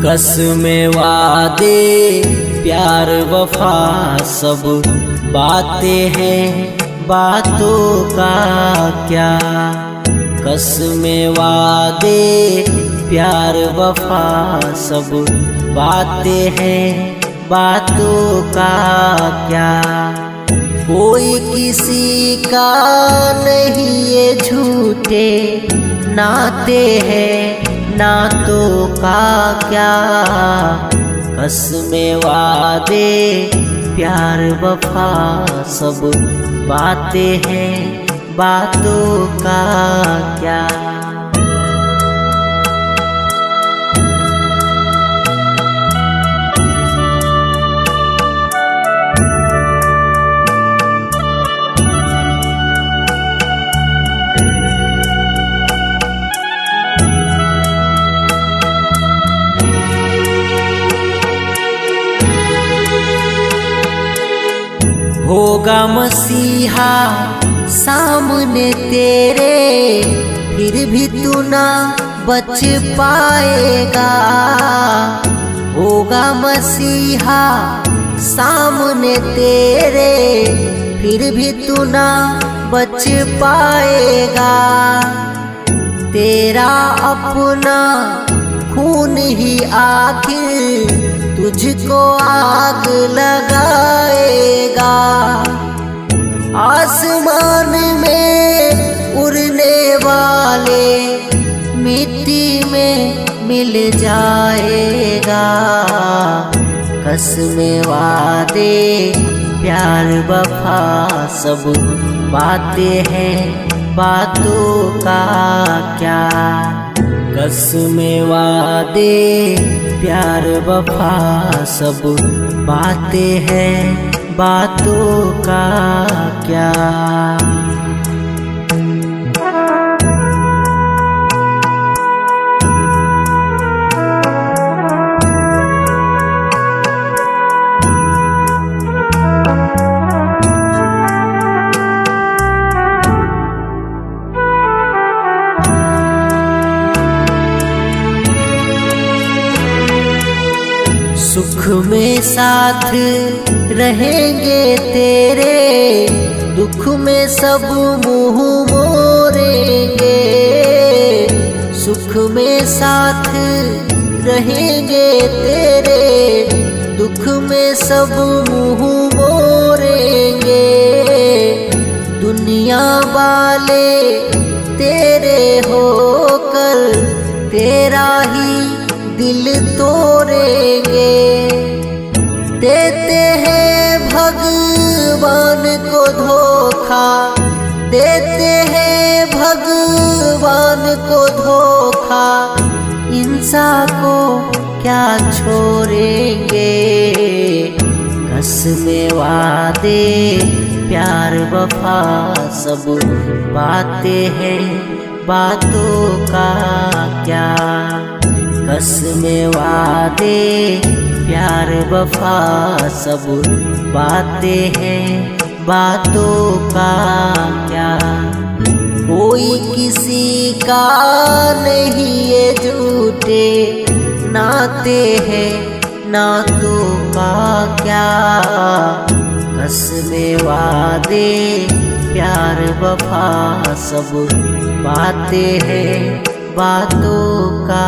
कसमें वादे प्यार वफा सब बातें हैं, बातों का क्या। कसमें वादे प्यार वफा सब बातें हैं, बातों का क्या। कोई किसी का नहीं ये झूठे नाते हैं, नातों का क्या। कसमें वादे प्यार वफा सब बातें हैं, बातों का क्या। होगा मसीहा सामने तेरे, फिर भी तू ना बच पाएगा। होगा मसीहा सामने तेरे, फिर भी तू ना बच पाएगा। तेरा अपना खून ही आखिर तुझको आग लगाएगा। आसमान में उड़ने वाले मिट्टी में मिल जाएगा। कसमें वादे प्यार वफा सब बातें हैं, बातों का क्या। कसमें वादे प्यार वफा सब बातें हैं, बातों का क्या। सुख में साथ रहेंगे तेरे, दुख में सब मुँह मोड़ेंगे। सुख में साथ रहेंगे तेरे, दुख में सब मुँह मोड़ेंगे। दुनिया वाले तेरे होकर तेरा ही दिल तोड़ेंगे। देते हैं भगवान को धोखा, देते हैं भगवान को धोखा। इंसान को क्या छोड़ेंगे। कसमें वादे प्यार वफा सब बातें हैं, बातों का क्या। कसमें वादे प्यार वफा सब बातें हैं, बातों का क्या। कोई किसी का नहीं ये झूठे नाते हैं, नातों का क्या। कसमें वादे प्यार वफा सब बातें हैं, बातों का